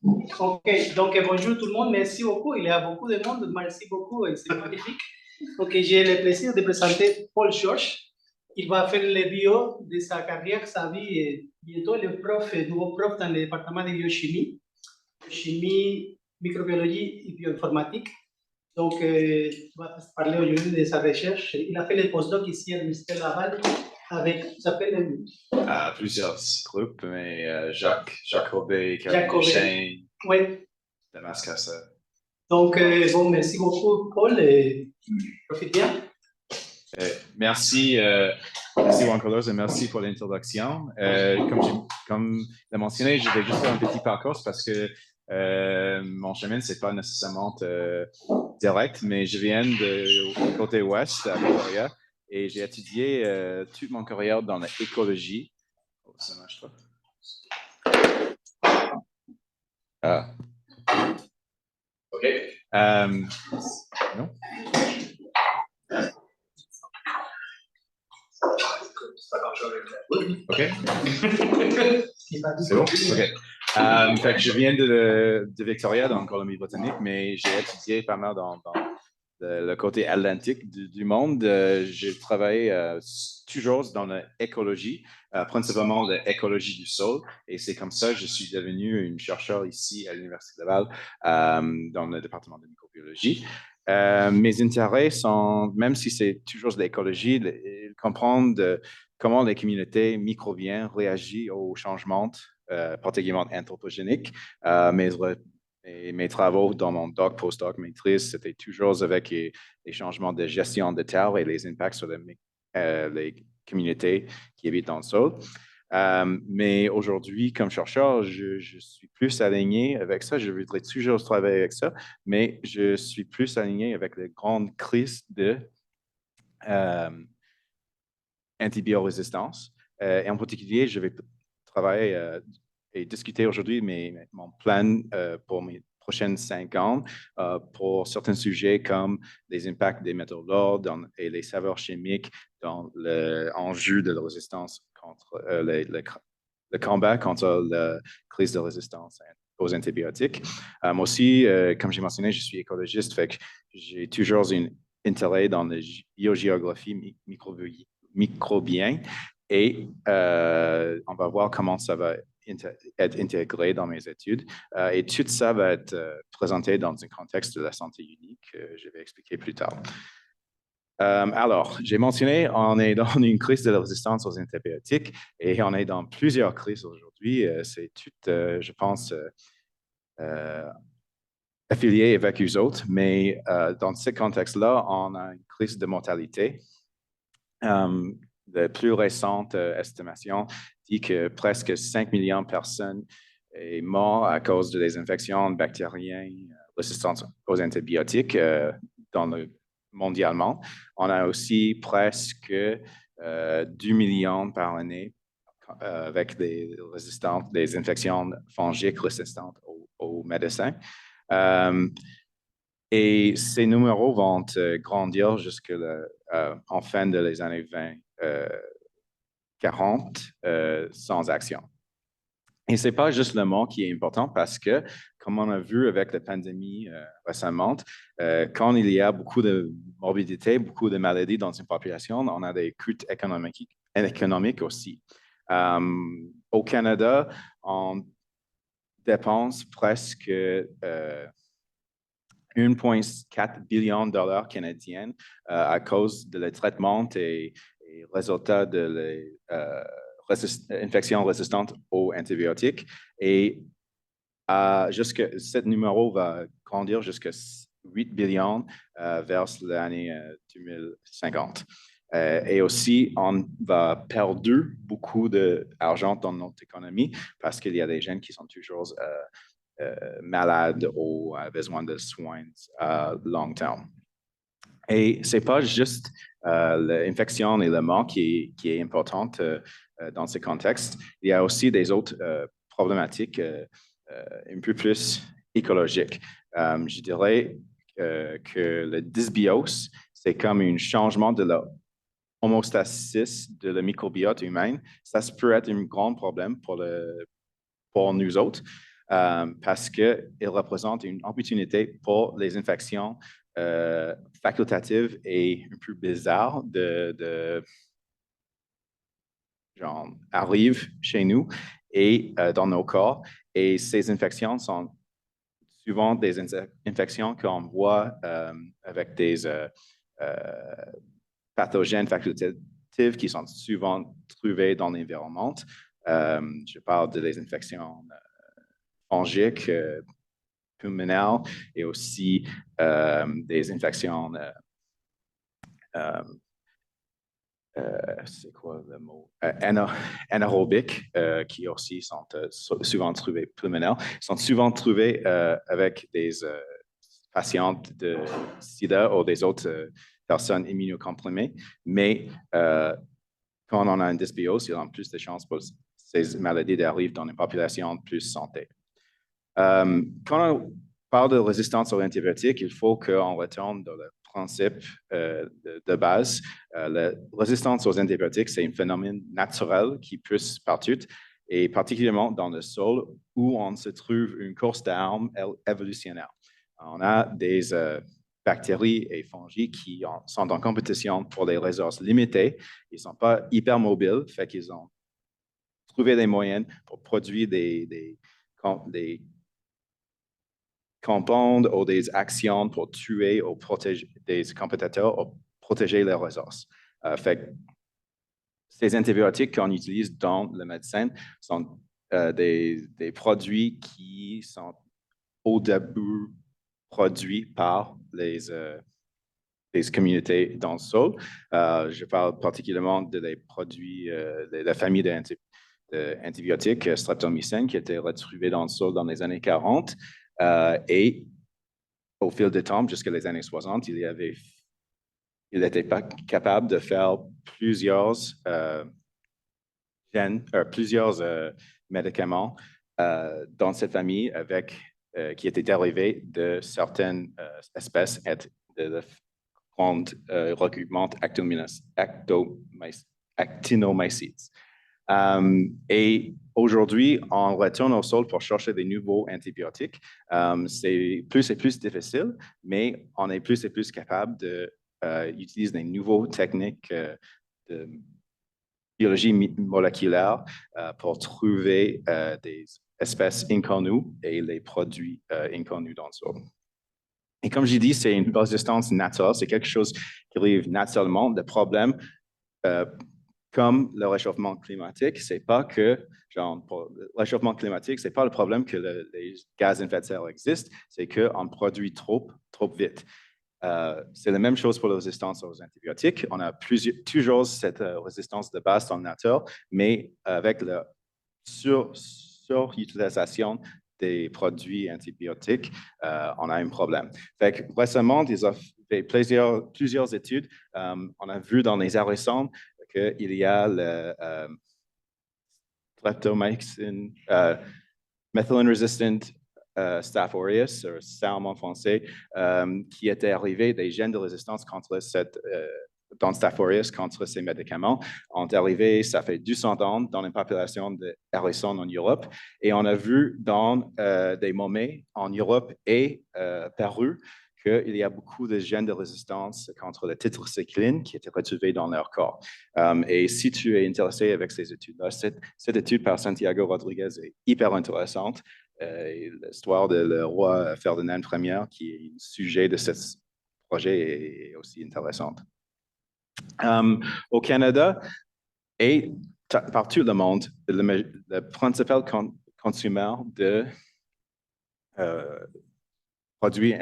Ok, donc bonjour tout le monde, merci beaucoup. Il y a beaucoup de monde, merci beaucoup, et c'est magnifique. Ok, j'ai le plaisir de présenter Paul George. Il va faire le bio de sa carrière, sa vie, et bientôt le prof, nouveau prof dans le département de chimie, microbiologie et bioinformatique. Donc, il va parler aujourd'hui de sa recherche. Il a fait le postdoc ici à l'Université Laval avec, ça s'appelle plusieurs groupes, mais Jacques Robé, Jacques Caroline Chêne, oui. Damas Cassa. Donc, bon, merci beaucoup, Paul, et profite bien. Merci Juan Carlos et merci pour l'introduction. Comme l'a mentionné, je vais juste faire un petit parcours parce que mon chemin, c'est pas nécessairement direct, mais je viens du côté ouest à Victoria et j'ai étudié toute mon carrière dans l'écologie. Oh, ça marche pas. Ah. OK. Non? OK. C'est bon? OK. Fait que je viens de Victoria, dans le Colombie-Britannique, mais j'ai étudié pas mal dans le côté atlantique du monde. J'ai travaillé toujours dans l'écologie, principalement l'écologie du sol. Et c'est comme ça que je suis devenu une chercheure ici à l'Université de Laval, dans le département de microbiologie. Mes intérêts sont, même si c'est toujours de l'écologie, comprendre comment les communautés microbiennes réagissent aux changements, particulièrement anthropogéniques. Mes travaux dans mon doc, postdoc, maîtrise, c'était toujours avec les changements de gestion de terre et les impacts sur les communautés qui habitent dans le sol. Mais aujourd'hui, comme chercheur, je suis plus aligné avec ça. Je voudrais toujours travailler avec ça, mais je suis plus aligné avec les grandes crises de antibiorésistance. Et en particulier, je vais travailler et discuter aujourd'hui mon plan pour mes prochaines 5 ans pour certains sujets comme les impacts des métaux lourds et les saveurs chimiques dans l'enjeu de la résistance contre le combat contre la crise de résistance aux antibiotiques. Aussi, comme j'ai mentionné, je suis écologiste, fait que j'ai toujours un intérêt dans la biogéographie microbien et on va voir comment ça va être intégré dans mes études. Et tout ça va être présenté dans un contexte de la santé unique que je vais expliquer plus tard. Alors, j'ai mentionné, on est dans une crise de la résistance aux antibiotiques et on est dans plusieurs crises aujourd'hui. C'est tout, je pense, affilié avec eux autres, mais dans ce contexte-là, on a une crise de mortalité. La plus récente estimation dit que presque 5 millions de personnes sont mortes à cause des infections bactériennes résistantes aux antibiotiques mondialement. On a aussi presque 2 millions par année avec des infections fongiques résistantes aux médecins. Et ces numéros vont grandir en fin des années 40 sans action. Et ce n'est pas juste le mot qui est important parce que, comme on a vu avec la pandémie récemment, quand il y a beaucoup de morbidité, beaucoup de maladies dans une population, on a des coûts économiques aussi. Au Canada, on dépense presque 1,4 billion de dollars canadiens à cause de le traitement et résultats de l'infection résistante aux antibiotiques. Et ce numéro va grandir jusqu'à 8 billions vers l'année 2050. Et aussi, on va perdre beaucoup d'argent dans notre économie parce qu'il y a des gens qui sont toujours malades ou besoin de soins à long terme. Et ce n'est pas juste l'infection et le mort qui est importante dans ce contexte. Il y a aussi des autres problématiques un peu plus écologiques. Je dirais que le dysbiose, c'est comme un changement de l'homéostasis de la microbiote humaine. Ça peut être un grand problème pour nous autres. parce qu'ils représentent une opportunité pour les infections facultatives et un peu bizarres genre, arrivent chez nous et dans nos corps. Et ces infections sont souvent des infections qu'on voit avec des pathogènes facultatifs qui sont souvent trouvés dans l'environnement. Je parle des infections fongiques, pulmonaires et aussi des infections c'est quoi le mot? Anaérobiques, qui aussi sont souvent trouvés pulmonaires, sont souvent trouvés avec des patientes de sida ou des autres personnes immunocomprimées. Mais quand on a une dysbiose, il y a plus de chances pour ces maladies d'arriver dans une population plus santé. Quand on parle de résistance aux antibiotiques, il faut qu'on retourne dans le principe de base. La résistance aux antibiotiques, c'est un phénomène naturel qui pousse partout, et particulièrement dans le sol où on se trouve une course d'armes évolutionnaire. On a des bactéries et fongies qui sont en compétition pour des ressources limitées. Ils ne sont pas hyper mobiles, fait qu'ils ont trouvé des moyens pour produire des compounds ou des actions pour tuer ou protéger des compétiteurs ou protéger les ressources. Fait ces antibiotiques qu'on utilise dans la médecine sont des produits qui sont au début produits par les communautés dans le sol. Je parle particulièrement des produits de la famille d'antibiotiques, streptomycine, qui était retrouvée dans le sol dans les années 40. Et au fil du temps, jusqu'à les années 60, il n'était pas capable de faire plusieurs médicaments dans cette famille qui étaient dérivés de certaines espèces de grand regroupement actinomycètes. Et aujourd'hui, on retourne au sol pour chercher des nouveaux antibiotiques. C'est plus et plus difficile, mais on est plus et plus capable d'utiliser des nouvelles techniques de biologie moléculaire pour trouver des espèces inconnues et les produits inconnus dans le sol. Et comme j'ai dit, c'est une résistance naturelle, c'est quelque chose qui arrive naturellement. Le problème, comme le réchauffement climatique, c'est pas que, pour le réchauffement climatique, c'est pas le problème que les gaz à effet de serre existent, c'est qu'on produit trop vite. C'est la même chose pour la résistance aux antibiotiques. On a toujours cette résistance de base dans la nature, mais avec la surutilisation des produits antibiotiques, on a un problème. Fait que récemment, ils ont fait plusieurs études. On a vu dans les récentes qu'il y a le streptomycin, methicillin resistant Staph aureus, SARM en français, qui était arrivé, des gènes de résistance contre dans Staph aureus contre ces médicaments, ont arrivé, ça fait 200 ans, dans une population de hérissons en Europe. Et on a vu dans des momies en Europe et Pérou qu'il y a beaucoup de gènes de résistance contre le tétracycline qui étaient retrouvés dans leur corps. Et si tu es intéressé avec ces études-là, cette étude par Santiago Rodriguez est hyper intéressante. L'histoire de le roi Ferdinand Ier, qui est le sujet de ce projet, est aussi intéressante. Au Canada et partout le monde, le principal consommateur de produits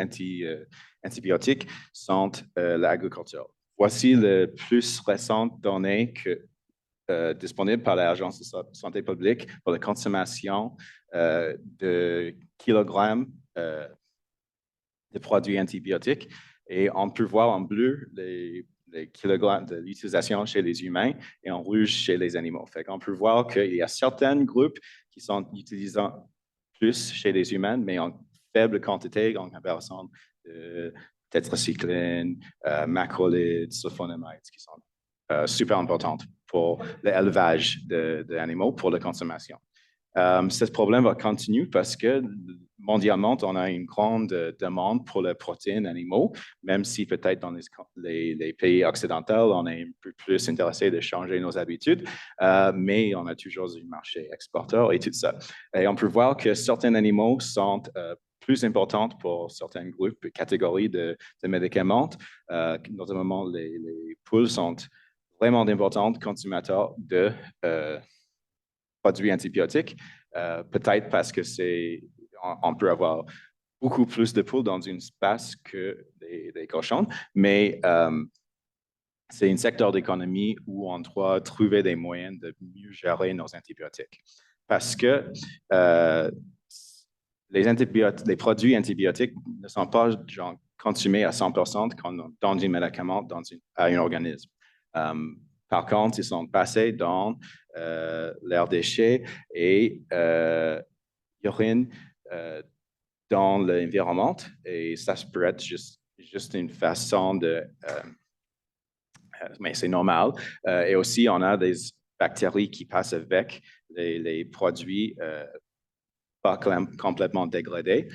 antibiotiques sont l'agriculture. Voici les plus récentes données disponibles par l'Agence de santé publique pour la consommation de kilogrammes de produits antibiotiques. Et on peut voir en bleu les kilogrammes de l'utilisation chez les humains et en rouge chez les animaux. Fait qu'on peut voir qu'il y a certains groupes qui sont utilisés plus chez les humains, mais en faible quantité en comparaison de tétracycline, macrolides, sulfonamides, qui sont super importantes pour l'élevage d'animaux, pour la consommation. Ce problème va continuer parce que mondialement, on a une grande demande pour les protéines animaux, même si peut-être dans les pays occidentaux, on est un peu plus intéressé de changer nos habitudes, mais on a toujours un marché exporteur et tout ça. Et on peut voir que certains animaux sont plus importantes pour certains groupes et catégories de médicaments, notamment les poules sont vraiment d'importants consommateurs de produits antibiotiques, peut-être parce que on peut avoir beaucoup plus de poules dans une espace que des cochons, mais c'est un secteur d'économie où on doit trouver des moyens de mieux gérer nos antibiotiques. Parce que les produits antibiotiques ne sont pas consommés à 100% quand on donne un médicament à un organisme. Par contre, ils sont passés dans leurs déchets et urine dans l'environnement. Et ça peut être juste une façon de... mais c'est normal. Et aussi, on a des bactéries qui passent avec les produits pas complètement dégradés,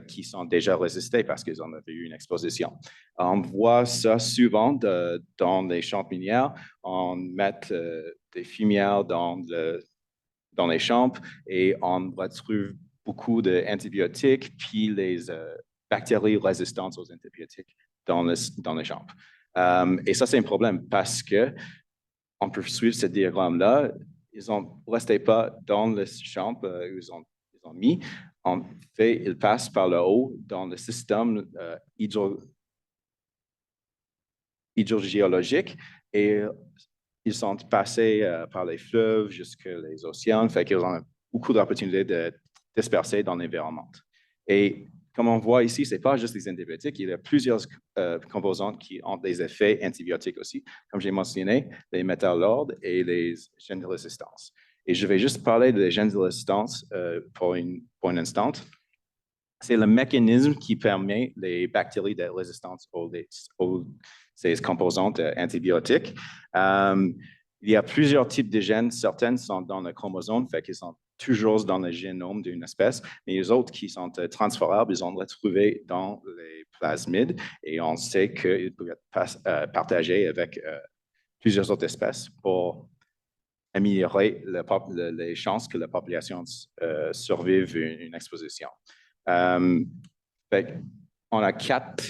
qui sont déjà résistés parce qu'ils ont eu une exposition. On voit ça souvent dans les champignons. On met des fumières dans les champs et on retrouve beaucoup d'antibiotiques, puis les bactéries résistantes aux antibiotiques dans les champs. Et ça, c'est un problème parce que on peut suivre ce diagramme-là. Ils ne restaient pas dans le champ, ils ont mis. En fait, ils passent par le haut dans le système hydrogéologique et ils sont passés par les fleuves jusqu'aux les océans, fait qu'ils ont beaucoup d'opportunités de disperser dans l'environnement. Et comme on voit ici, ce n'est pas juste les antibiotiques, il y a plusieurs composantes qui ont des effets antibiotiques aussi, comme j'ai mentionné, les métaux lourds et les gènes de résistance. Et je vais juste parler des gènes de résistance pour un instant. C'est le mécanisme qui permet les bactéries de résistance aux ces composantes antibiotiques. Il y a plusieurs types de gènes. Certaines sont dans le chromosome, fait qu'ils sont toujours dans le génome d'une espèce, mais les autres qui sont transférables, ils sont retrouvés dans les plasmides et on sait qu'ils peuvent être partagés avec plusieurs autres espèces pour améliorer les chances que la population survive une exposition. On a 4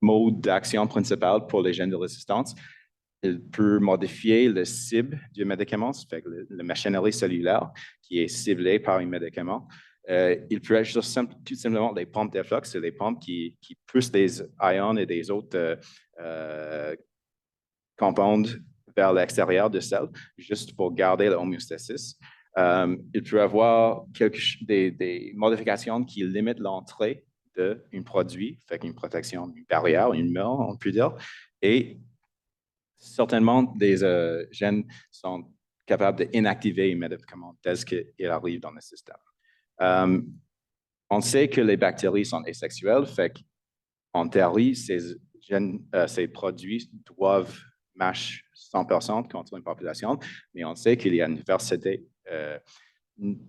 modes d'action principaux pour les gènes de résistance. Il peut modifier le cible du médicament, fait que la machinerie cellulaire qui est ciblée par un médicament. Il peut être tout simplement des pompes d'efflux, c'est des pompes qui poussent des ions et des autres compounds vers l'extérieur de celle, juste pour garder l'homéostasis. Il peut y avoir des modifications qui limitent l'entrée d'un produit, fait qu'une protection, une barrière, une mur, on peut dire. Et certainement, des gènes sont capables d'inactiver un médicament dès qu'il arrive dans le système. On sait que les bactéries sont asexuelles, fait qu'en théorie, ces produits doivent matcher 100% contre une population, mais on sait qu'il y a une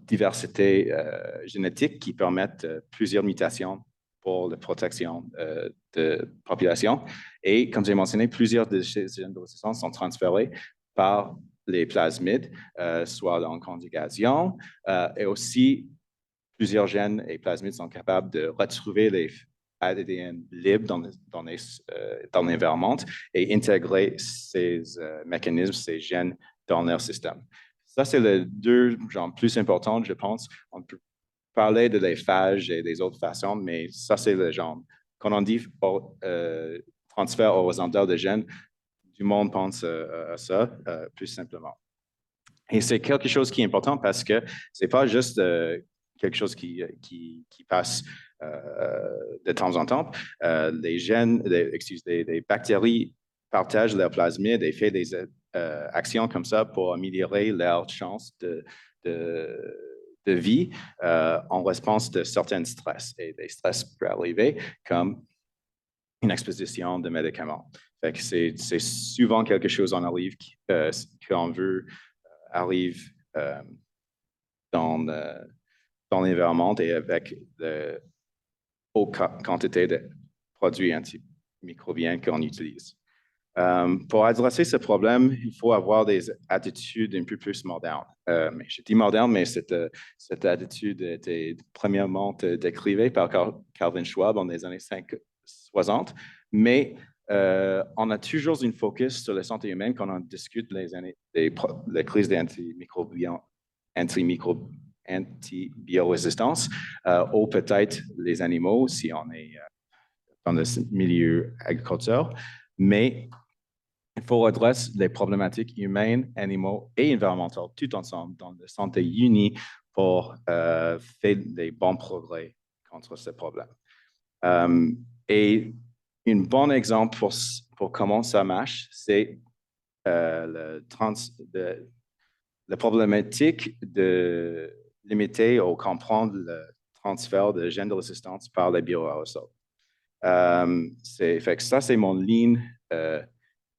diversité génétique qui permettent plusieurs mutations pour la protection de population. Et comme j'ai mentionné, plusieurs de ces gènes de résistance sont transférés par les plasmides, soit en conjugation, et aussi plusieurs gènes et plasmides sont capables de retrouver les ADN libres dans l'environnement et intégrer ces mécanismes, ces gènes dans leur système. Ça, c'est les deux genres plus importants, je pense. On peut parler de les phages et des autres façons, mais ça, c'est le genre. Quand on dit transfert horizontal de gènes, tout le monde pense à ça plus simplement. Et c'est quelque chose qui est important parce que ce n'est pas juste quelque chose qui passe de temps en temps. Les bactéries partagent leur plasmide et font des actions comme ça pour améliorer leur chance de vie en réponse de certains stress. Et des stress peuvent arriver comme une exposition de médicaments. Fait que c'est souvent quelque chose qu'on arrive qu'on veut arrive dans, dans l'environnement et avec de haute quantité de produits antimicrobiens qu'on utilise. Pour adresser ce problème, il faut avoir des attitudes un peu plus modernes. Je dis moderne, mais cette attitude était premièrement décrite par Calvin Schwab dans les années 60, mais on a toujours une focus sur la santé humaine quand on discute les crises antibiorésistance ou peut-être les animaux si on est dans le milieu agricole. Mais il faut adresser les problématiques humaines, animaux et environnementales tout ensemble dans la santé unie pour faire des bons progrès contre ces problèmes. Et un bon exemple pour comment ça marche, c'est la problématique de limiter ou comprendre le transfert de gènes de résistance par les bioaérosols. Ça, c'est mon ligne de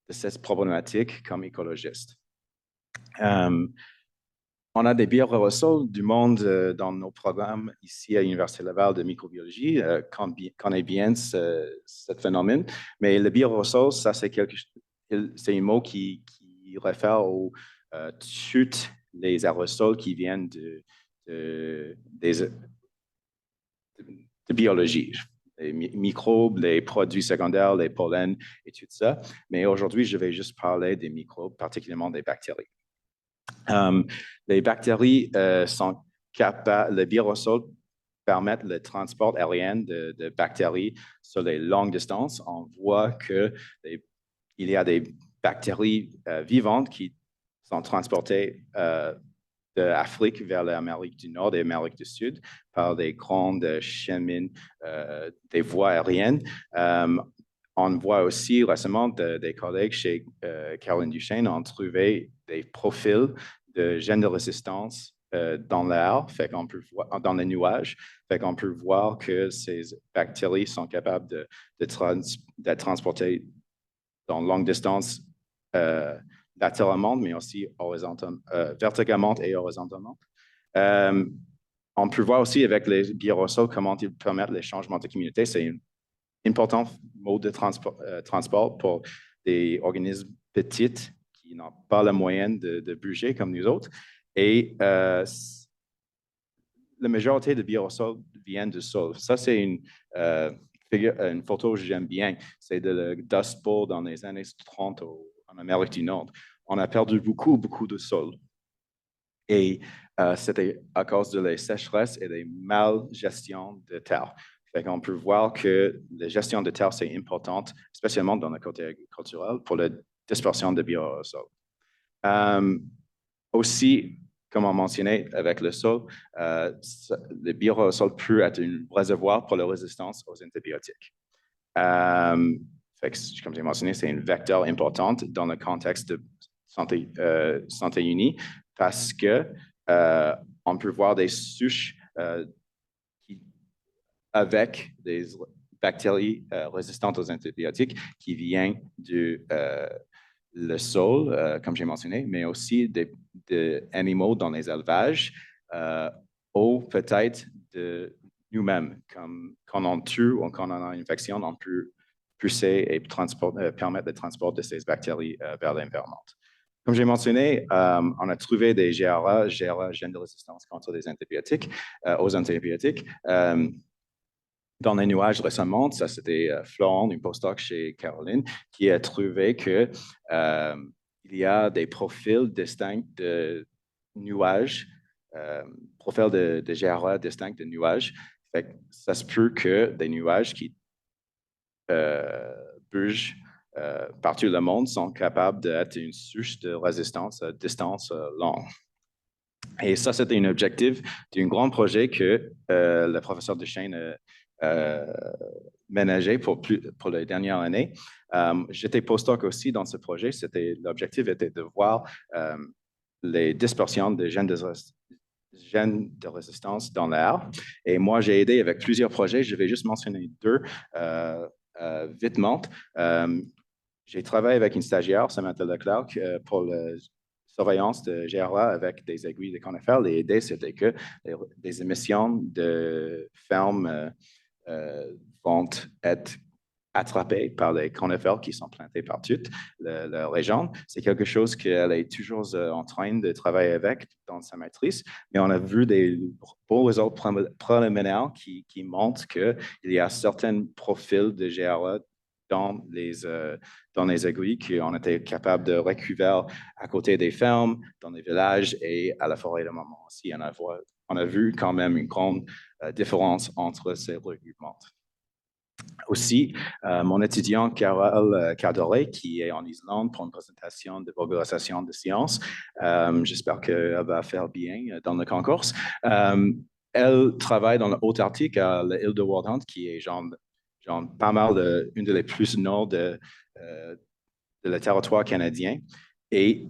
cette problématique comme écologiste. On a des bioaérosols du monde dans nos programmes ici à l'Université Laval de microbiologie, connaît bien ce phénomène, mais le bioaérosol, ça c'est un mot qui réfère aux tous les aérosols qui viennent de biologie. Les microbes, les produits secondaires, les pollens et tout ça. Mais aujourd'hui, je vais juste parler des microbes, particulièrement des bactéries. Les bactéries sont capables, les bioaérosols permettent le transport aérien de bactéries sur les longues distances. On voit qu'il y a des bactéries vivantes qui sont transportées de l'Afrique vers l'Amérique du Nord et l'Amérique du Sud par des grandes chemins, des voies aériennes. On voit aussi récemment des collègues chez Caroline Duchesne ont trouvé des profils de gènes de résistance dans l'air, dans les nuages. Fait qu'on peut voir que ces bactéries sont capables d'être transportées dans longue distance latéralement, mais aussi verticalement et horizontalement. On peut voir aussi avec les bioaérosols comment ils permettent les changements de communauté. C'est un important mode de transport pour des organismes petits qui n'ont pas la moyenne de bouger comme nous autres. Et la majorité de bioaérosols viennent du sol. Ça, c'est une photo que j'aime bien. C'est de le Dust Bowl dans les années 30 en Amérique du Nord. On a perdu beaucoup de sol. Et c'était à cause de la sécheresse et des mal-gestion de terre. Fait qu'on peut voir que la gestion de terre, c'est importante, spécialement dans le côté agriculturel, pour la dispersion de bioaérosols. Aussi, comme on mentionnait avec le sol, le bioaérosol peut être un réservoir pour la résistance aux antibiotiques. Comme j'ai mentionné, c'est un vecteur important dans le contexte de santé unie parce que on peut voir des souches avec des bactéries résistantes aux antibiotiques qui viennent du le sol, comme j'ai mentionné, mais aussi des animaux dans les élevages ou peut-être de nous-mêmes. Quand on tue ou quand on a une infection, on peut pousser et permettre le transport de ces bactéries vers l'environnement. Comme j'ai mentionné, on a trouvé des GRA, gènes de résistance contre les antibiotiques, aux antibiotiques. Dans les nuages récemment, ça c'était Florent, une postdoc chez Caroline, qui a trouvé que il y a des profils distincts de nuages, profils de GRA distincts de nuages. Fait que ça se peut que des nuages qui bougent partout le monde sont capables d'être une souche de résistance à distance longue. Et ça, c'était un objectif d'un grand projet que le professeur Duchesne ménagé pour les dernières années. J'étais postdoc aussi dans ce projet. L'objectif était de voir les dispersions de gènes de résistance dans l'air. Et moi, j'ai aidé avec plusieurs projets. Je vais juste mentionner deux vitement. J'ai travaillé avec une stagiaire, Samantha Leclerc, pour le surveillance de GRA avec des aiguilles de conifères. L'idée, c'était que les émissions de fermes vont être attrapées par les conifères qui sont plantés par toute la région. C'est quelque chose qu'elle est toujours en train de travailler avec dans sa maîtrise, mais on a vu des beaux résultats préliminaires qui montrent qu'il y a certains profils de GRA dans les aiguilles qu'on était capable de récupérer à côté des fermes, dans les villages et à la forêt de Maman aussi. On a vu quand même une grande différence entre ces regroupements. Aussi, mon étudiant Carole Cadoré, qui est en Islande pour une présentation de vulgarisation de sciences, j'espère qu'elle va faire bien dans le concours. Elle travaille dans le Haut-Arctique à l'île de World qui est genre pas mal une des plus nord de le territoire canadien. Et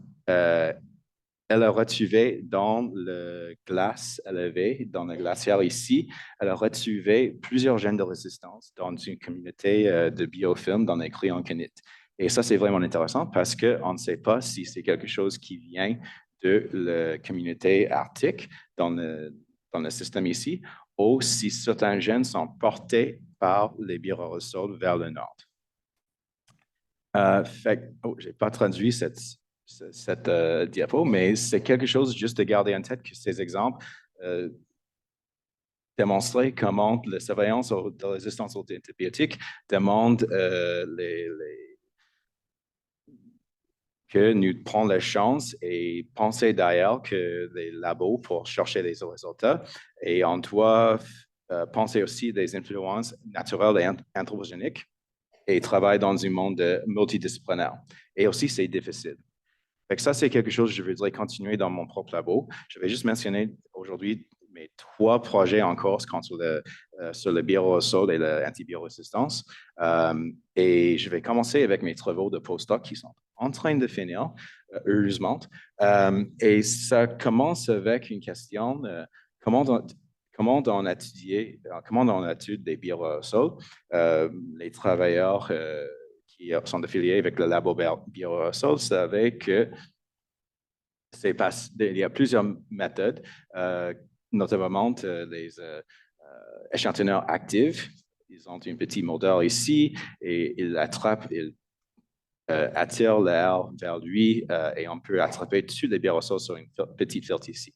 elle a retrouvé dans le glace élevé, dans le glaciaire ici, elle a retrouvé plusieurs gènes de résistance dans une communauté de biofilms dans les cryonkénites. Et ça, c'est vraiment intéressant parce qu'on ne sait pas si c'est quelque chose qui vient de la communauté arctique dans le système ici, ou si certains gènes sont portés par les biorésors vers le nord. Je n'ai pas traduit cette diapo, mais c'est quelque chose juste de garder en tête que ces exemples démontrent comment la surveillance de la résistance aux antibiotiques demande que nous prenions la chance et penser d'ailleurs que les labos pour chercher des résultats et on doit penser aussi des influences naturelles et anthropogéniques et travailler dans un monde multidisciplinaire. Et aussi, c'est difficile. Ça, c'est quelque chose que je voudrais continuer dans mon propre labo. Je vais juste mentionner aujourd'hui mes 3 projets en cours sur le biorésol et l'antibiorésistance. Et je vais commencer avec mes travaux de postdoc qui sont en train de finir, heureusement. Et ça commence avec une question, comment on étudie des biorésols. Les travailleurs qui sont affiliés avec le labo biorésol savaient que il y a plusieurs méthodes, notamment les échantillonneurs actifs. Ils ont un petit moteur ici et ils attirent l'air vers lui et on peut attraper tous les biorésol sur une petite filtre ici.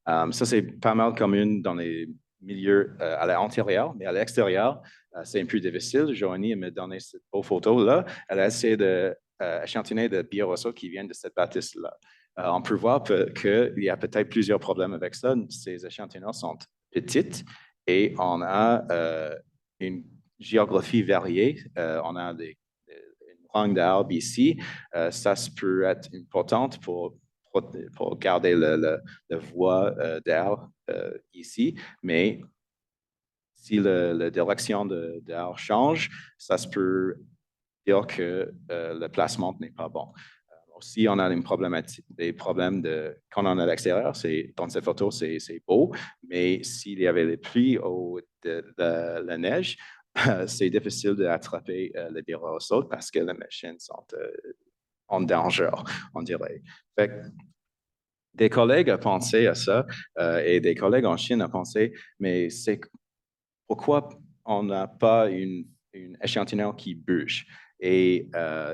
Ça, c'est pas mal commun dans les milieux à l'intérieur, mais à l'extérieur, c'est un peu difficile. Joanie m'a donné cette beau photo-là. Elle a essayé d'échantillonner des biorésol qui viennent de cette bâtisse-là. On peut voir qu'il y a peut-être plusieurs problèmes avec ça. Ces échantillons sont petits et on a une géographie variée. On a une range d'arbres ici. Ça peut être important pour garder la voie d'air ici, mais si la direction d'air change, ça se peut dire que le placement n'est pas bon. Aussi, on a des problèmes quand on est à l'extérieur, dans cette photo, c'est beau, mais s'il y avait les pluies ou de la neige, c'est difficile d'attraper les biorésol parce que les machines sont en danger, on dirait. Des collègues ont pensé à ça et des collègues en Chine ont pensé, mais pourquoi on n'a pas une échantillon qui bouge? Et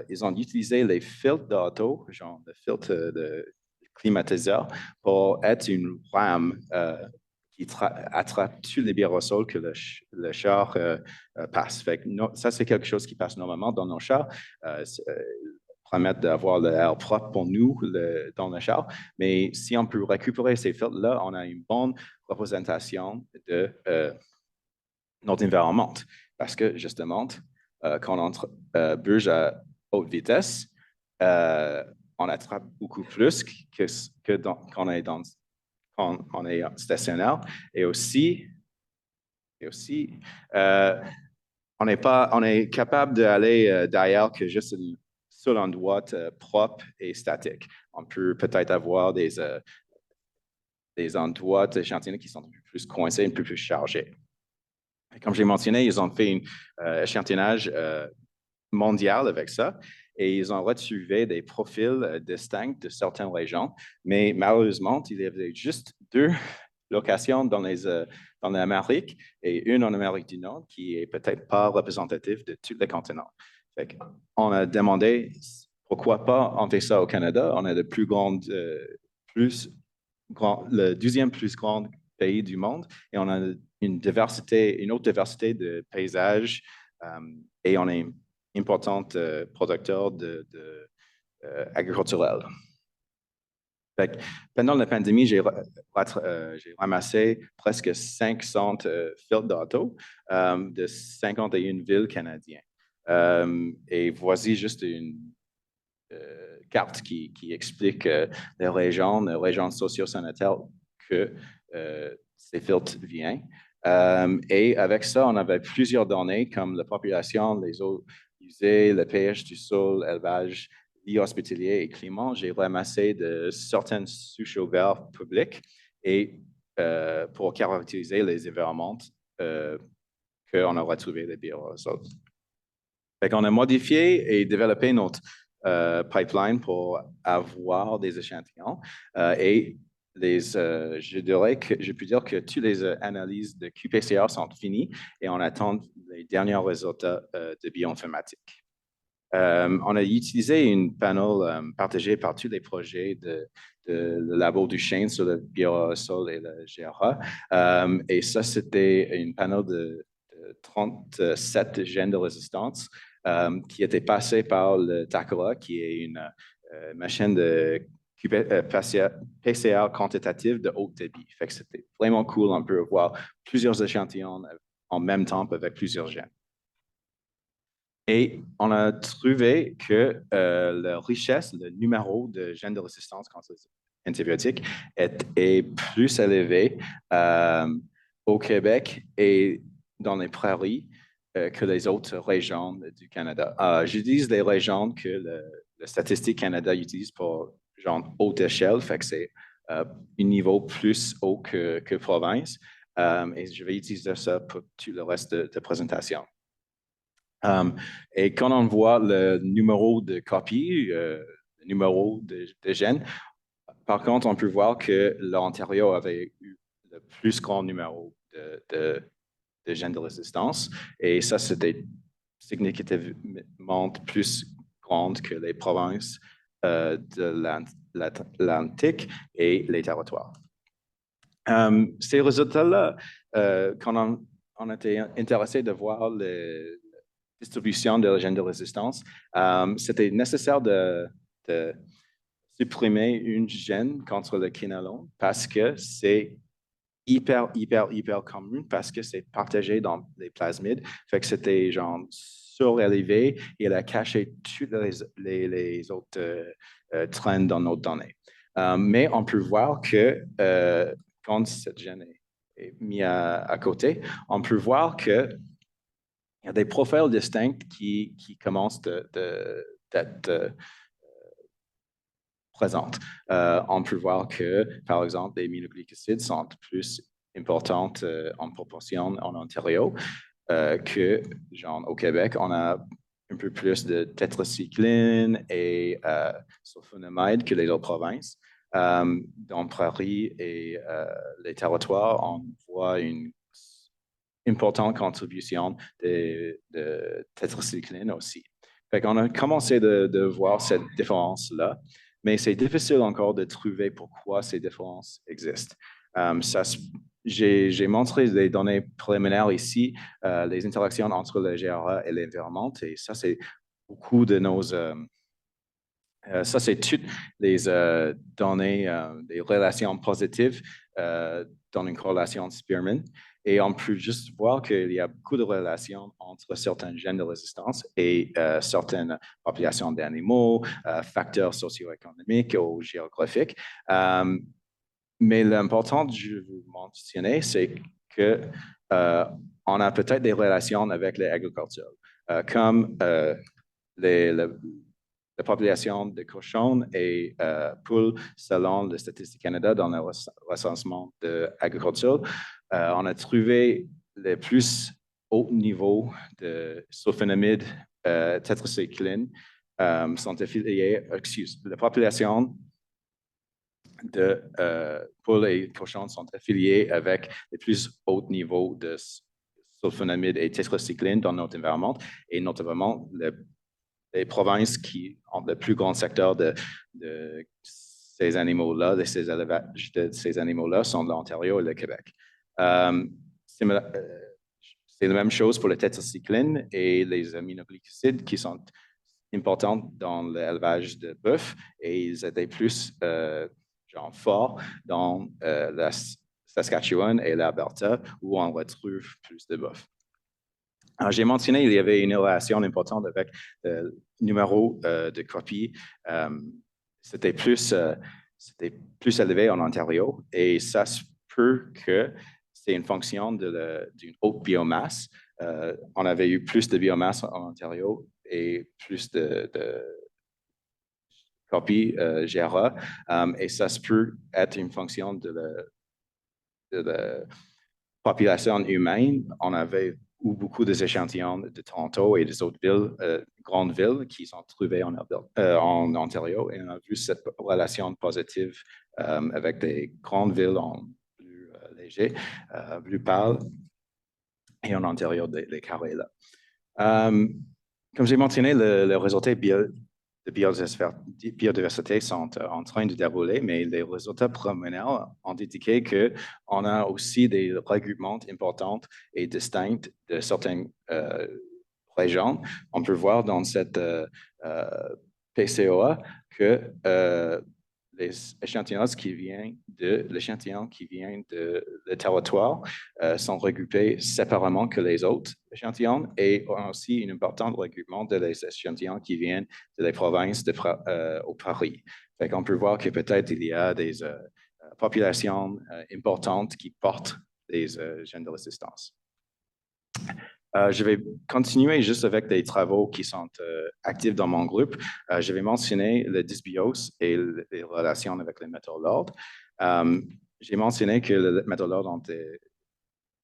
ils ont utilisé les filtres d'auto, genre le filtre de climatiseur, pour être une rame qui attrape tous les biorésol que le char passe. Ça, c'est quelque chose qui passe normalement dans nos chars. Permettre d'avoir l'air propre pour nous dans le char. Mais si on peut récupérer ces filtres-là, on a une bonne représentation de notre environnement. Parce que, justement, quand on bouge à haute vitesse, on attrape beaucoup plus que quand on est stationnaire. Et aussi on est capable d'aller d'ailleurs que juste une seule endroit propre et statique. On peut peut-être avoir des endroits d'échantillons qui sont un peu plus coincés, un peu plus chargés. Comme j'ai mentionné, ils ont fait un échantillonnage mondial avec ça. et ils ont retrouvé des profils distincts de certaines régions, mais malheureusement, il y avait juste 2 locations dans l'Amérique et une en Amérique du Nord qui est peut-être pas représentative de tous les continents. On a demandé pourquoi pas on fait ça au Canada. On est le le 12e plus grand pays du monde et on a une autre diversité de paysages et on est un important producteur agriculturel. Pendant la pandémie, j'ai ramassé presque 500 filtres d'auto de 51 villes canadiennes. Et voici juste une carte qui explique les régions socio-sanitaires que ces filtres viennent. Et avec ça, on avait plusieurs données comme la population, les eaux usées, le pH du sol, élevage, vie hospitalier et climat. J'ai ramassé de certaines souches au vert publiques et pour caractériser les environnements qu'on a retrouvés les biorésols. On a modifié et développé notre pipeline pour avoir des échantillons et je peux dire que toutes les analyses de QPCR sont finies et on attend les derniers résultats de bioinformatique. On a utilisé une panel partagée par tous les projets de le labo du Chêne sur le biorésol et le GRA. Et ça, c'était une panel de 37 gènes de résistance qui était passé par le TACRA, qui est une machine de PCR quantitative de haut débit. Fait que c'était vraiment cool. On peut voir plusieurs échantillons en même temps avec plusieurs gènes. Et on a trouvé que la richesse, le numéro de gènes de résistance contre les antibiotiques est plus élevé au Québec et dans les prairies que les autres régions du Canada. J'utilise les régions que le Statistique Canada utilise pour genre haute échelle, fait que c'est un niveau plus haut que province. Et je vais utiliser ça pour tout le reste de la présentation. Et quand on voit le numéro de copie, le numéro de gènes, par contre, on peut voir que l'Ontario avait eu le plus grand numéro de gènes de résistance. Et ça, c'était significativement plus grande que les provinces de l'Atlantique et les territoires. Ces résultats-là, quand on était intéressé de voir la distribution de gènes de résistance, c'était nécessaire de supprimer une gène contre le quinolone parce que c'est hyper commun parce que c'est partagé dans les plasmides. Fait que c'était genre surélevé et elle a caché toutes les autres trends dans nos données. Mais on peut voir que quand cette gène est mise à côté, on peut voir qu'il y a des profils distincts qui commencent d'être présentes. On peut voir que, par exemple, les aminoglycosides sont plus importantes en proportion en Ontario que, genre, au Québec, on a un peu plus de tétracycline et sulfonamide que les autres provinces. Dans Prairie et les territoires, on voit une importante contribution de tétracycline aussi. Fait qu'on a commencé de voir cette différence-là, mais c'est difficile encore de trouver pourquoi ces différences existent. J'ai montré des données préliminaires ici, les interactions entre le GRA et l'environnement, et ça, c'est beaucoup de nos... ça, c'est toutes les données, des relations positives dans une corrélation de Spearman. Et on peut juste voir qu'il y a beaucoup de relations entre certains gènes de résistance et certaines populations d'animaux, facteurs socio-économiques ou géographiques. Mais l'important, je veux vous mentionner, c'est qu'on a peut-être des relations avec les agricultures, comme la population de cochons et poules selon le Statistique Canada dans le recensement de l'agriculture. On a trouvé les plus hauts niveaux de sulfonamide, tétracycline sont affiliés, la population de poules et cochons sont affiliés avec les plus hauts niveaux de sulfonamide et tétracycline dans notre environnement, et notamment les provinces qui ont le plus grand secteur de ces animaux-là, de ces élevages de ces animaux-là, sont l'Ontario et le Québec. C'est la même chose pour le tétracycline et les aminoglycosides qui sont importants dans l'élevage de bœuf, et ils étaient plus forts dans la Saskatchewan et l'Alberta, où on retrouve plus de bœuf. Alors, j'ai mentionné qu'il y avait une relation importante avec le numéro de copie. C'était plus élevé en Ontario, et ça se peut que c'est une fonction d'une haute biomasse. On avait eu plus de biomasse en Ontario et plus de copies GRA, et ça se peut être une fonction de la population humaine. On avait eu beaucoup d'échantillons de Toronto et des autres villes, grandes villes qui sont trouvées en Ontario, et on a vu cette relation positive avec des grandes villes en plus léger, plus pâle, et en Ontario, des carrés là. Comme j'ai mentionné, le résultat de biodiversité sont en train de dérouler, mais les résultats préliminaires ont indiqué qu'on a aussi des regroupements importants et distincts de certaines régions. On peut voir dans cette PCOA que l'échantillon qui vient de le territoire sont regroupés séparément que les autres échantillons, et ont aussi un important regroupement de les échantillons qui viennent de les provinces au Paris. Fait qu'on peut voir que peut-être il y a des populations importantes qui portent des gènes de résistance. Je vais continuer juste avec des travaux qui sont actifs dans mon groupe. Je vais mentionner le dysbiose et les relations avec les métaux lourds. J'ai mentionné que les métaux lourds ont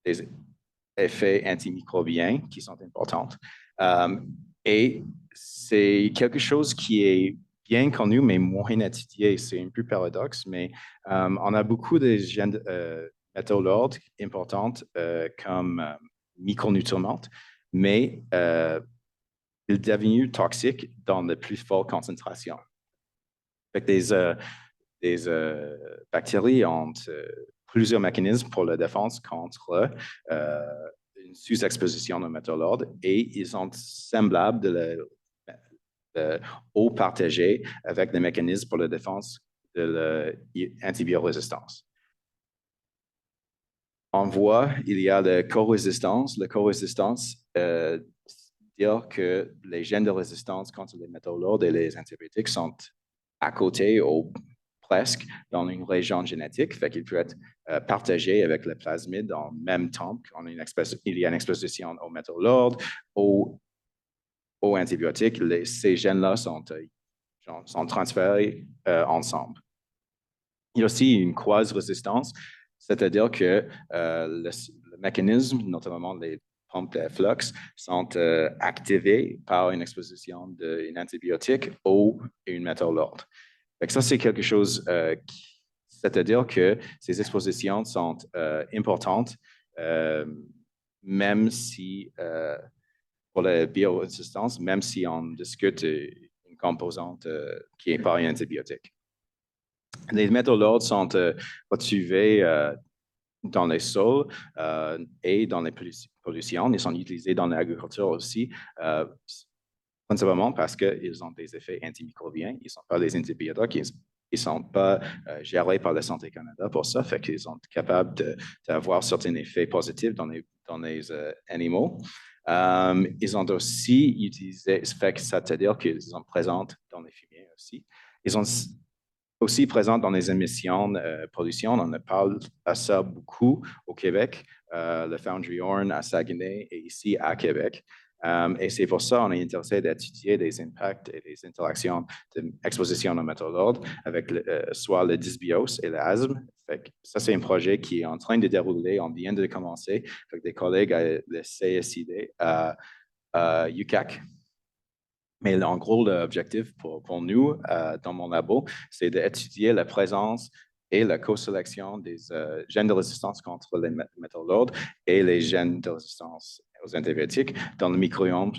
des effets antimicrobiens qui sont importants. Et c'est quelque chose qui est bien connu, mais moins étudié. C'est un peu paradoxe, mais on a beaucoup de métaux lourds importants comme micronutriments, mais ils deviennent toxiques dans de plus fortes concentrations. Des bactéries ont plusieurs mécanismes pour la défense contre une sous-exposition de métaux lourds, et ils sont semblables de haut partagé avec des mécanismes pour la défense de l'antibiorésistance. On voit, il y a la co-résistance. La co-résistance, dire que les gènes de résistance contre les métaux lourds et les antibiotiques sont à côté ou presque dans une région génétique, fait qu'il peut être partagé avec le plasmide en même temps qu'il y a une exposition aux métaux lourds, aux antibiotiques. Ces gènes-là sont transférés ensemble. Il y a aussi une quasi-résistance, c'est-à-dire que le mécanisme, notamment les pompes d'efflux, sont activés par une exposition d'un antibiotique ou un métal lourd. Ça, c'est quelque chose, c'est-à-dire que ces expositions sont importantes, même si, pour la biorésistance, même si on discute une composante qui n'est pas un antibiotique. Les métaux lourds sont retrouvés dans les sols et dans les pollutions. Ils sont utilisés dans l'agriculture aussi, principalement parce qu'ils ont des effets antimicrobiens. Ils ne sont pas des antibiotiques. Ils ne sont pas gérés par la Santé Canada pour ça, fait qu'ils sont capables d'avoir certains effets positifs dans les animaux. Ils ont aussi utilisé, c'est-à-dire qu'ils sont présents dans les fumiers aussi. Ils sont aussi présents dans les émissions pollution. On en parle à ça beaucoup au Québec, le Foundry Horn à Saguenay et ici à Québec. Et c'est pour ça qu'on est intéressé d'étudier des impacts et des interactions d'exposition aux métaux lourds avec soit le dysbiose et l'asthme. Ça, c'est un projet qui est en train de dérouler. On vient de commencer avec des collègues à le CSID à UQAC. Mais en gros, l'objectif pour nous, dans mon labo, c'est d'étudier la présence et la co-sélection des gènes de résistance contre les métaux lourds et les gènes de résistance aux antibiotiques dans le microbiome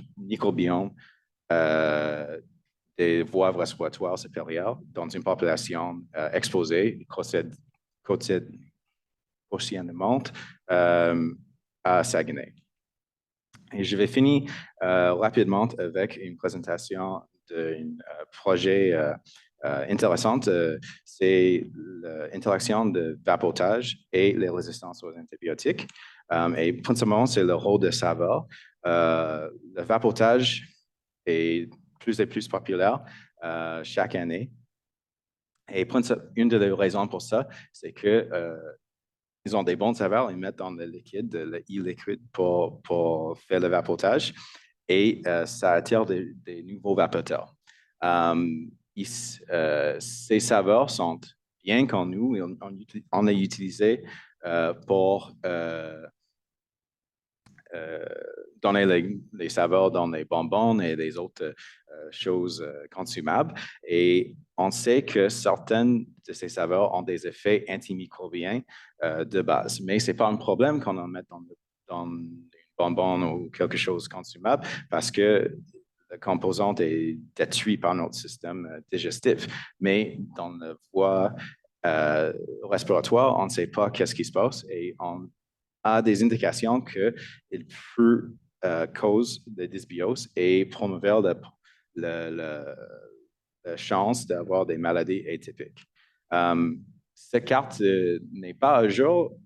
des voies respiratoires supérieures dans une population exposée quotidiennement à Saguenay. Et je vais finir rapidement avec une présentation d'un projet intéressant. C'est l'interaction de vapotage et les résistances aux antibiotiques. Et principalement, c'est le rôle de saveur. Le vapotage est plus et plus populaire chaque année. Et une des raisons pour ça, c'est que ils ont des bons saveurs, ils mettent dans le liquide, le e-liquid pour faire le vapotage et ça attire des nouveaux vapoteurs. Ces saveurs sont bien connues et on a utilisé pour donner les saveurs dans les bonbons et les autres choses consommables. Et on sait que certaines de ces saveurs ont des effets antimicrobiens de base. Mais ce n'est pas un problème qu'on en mette dans une bonbon ou quelque chose consommable parce que le composant est détruit par notre système digestif. Mais dans la voie respiratoire, on ne sait pas qu'est-ce qui se passe et on a des indications qu'il peut cause de dysbiose et promouvoir la chance d'avoir des maladies atypiques. Cette carte n'est pas à jour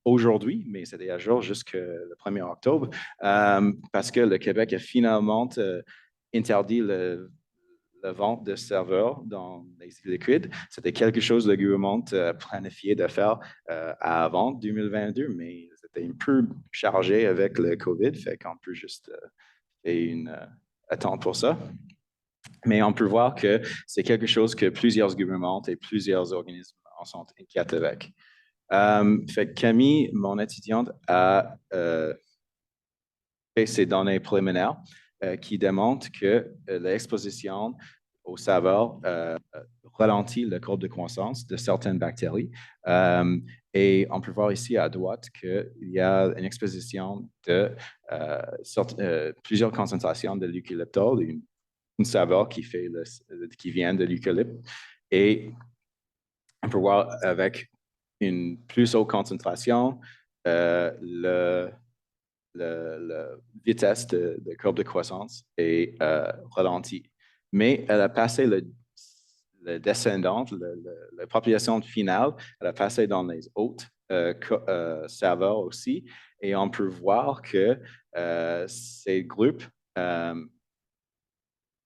aujourd'hui, mais c'était à jour jusqu'au 1er octobre parce que le Québec a finalement interdit la vente de serveurs dans les liquides. C'était quelque chose que le gouvernement planifiait de faire avant 2022, mais c'était un peu chargé avec le COVID, fait qu'on peut juste faire une attente pour ça. Mais on peut voir que c'est quelque chose que plusieurs gouvernements et plusieurs organismes en sont inquiets avec. Fait Camille, mon étudiante, a fait ces données préliminaires qui démontrent que l'exposition aux saveurs ralentit la courbe de croissance de certaines bactéries. Et on peut voir ici à droite qu'il y a une exposition de plusieurs concentrations de l'eucalyptol, une saveur qui vient de l'eucalypte. Et on peut voir avec une plus haute concentration, la vitesse de courbe de croissance est ralentie. Mais elle a passé le descendant, la population finale, elle a passé dans les hautes saveurs aussi. Et on peut voir que ces groupes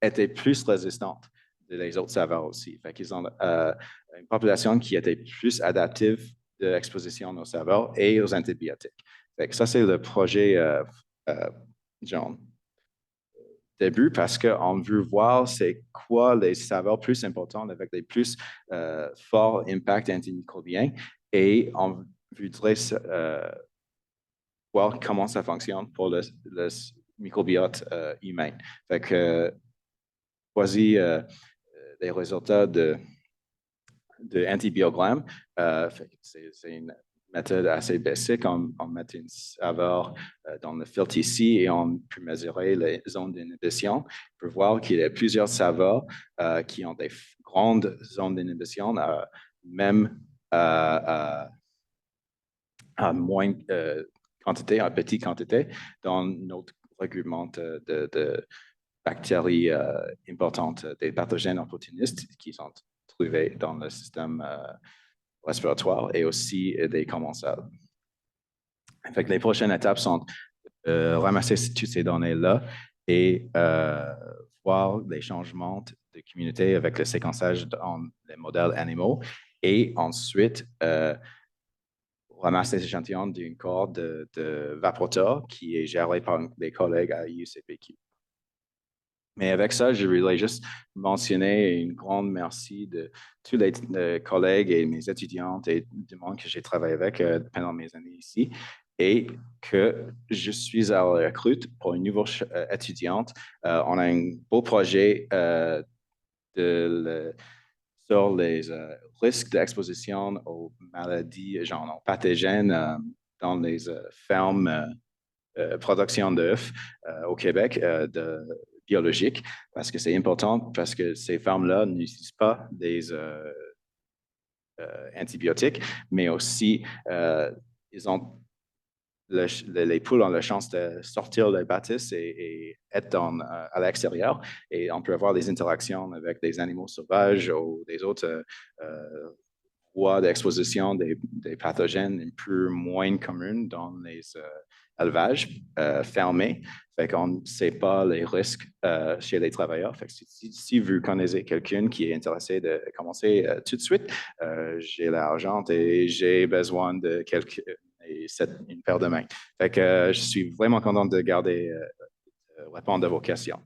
étaient plus résistants que les autres saveurs aussi. Fait qu'ils ont une population qui était plus adaptive de l'exposition aux saveurs et aux antibiotiques. Fait que ça, c'est le projet genre, début parce qu'on veut voir c'est quoi les saveurs plus importantes avec les plus forts impacts antimicrobiens et on voudrait voir comment ça fonctionne pour le microbiote humain. Fait que voici les résultats de antibiogramme. C'est une méthode assez basique. On met une saveur dans le filtre ici et on peut mesurer les zones d'inhibition. On peut voir qu'il y a plusieurs saveurs qui ont des grandes zones d'inhibition, même à moins quantité, à petite quantité, dans notre regroupement de bactéries importantes, des pathogènes opportunistes qui sont trouvés dans le système respiratoire et aussi des commensales. Fait que les prochaines étapes sont ramasser toutes ces données-là et voir les changements de communauté avec le séquençage dans les modèles animaux et ensuite ramasser ces échantillons d'une cohorte de vapoteurs qui est gérée par des collègues à UCPQ. Mais avec ça, je voulais juste mentionner une grande merci de tous les collègues et mes étudiantes et du monde que j'ai travaillé avec pendant mes années ici. et que je suis à la recrute pour une nouvelle étudiante. On a un beau projet sur les risques d'exposition aux maladies genre, pathogènes dans les fermes production d'œufs au Québec biologiques, parce que c'est important, parce que ces fermes-là n'utilisent pas des antibiotiques, mais aussi ils ont les poules ont la chance de sortir de la bâtisse et être à l'extérieur. Et on peut avoir des interactions avec des animaux sauvages ou des autres voies d'exposition des pathogènes un peu moins communes dans les élevages fermés. Fait qu'on ne sait pas les risques chez les travailleurs. Fait que si vous connaissez quelqu'un qui est intéressé de commencer tout de suite, j'ai l'argent et j'ai besoin de et c'est une paire de mains. Fait que je suis vraiment content de répondre à vos questions.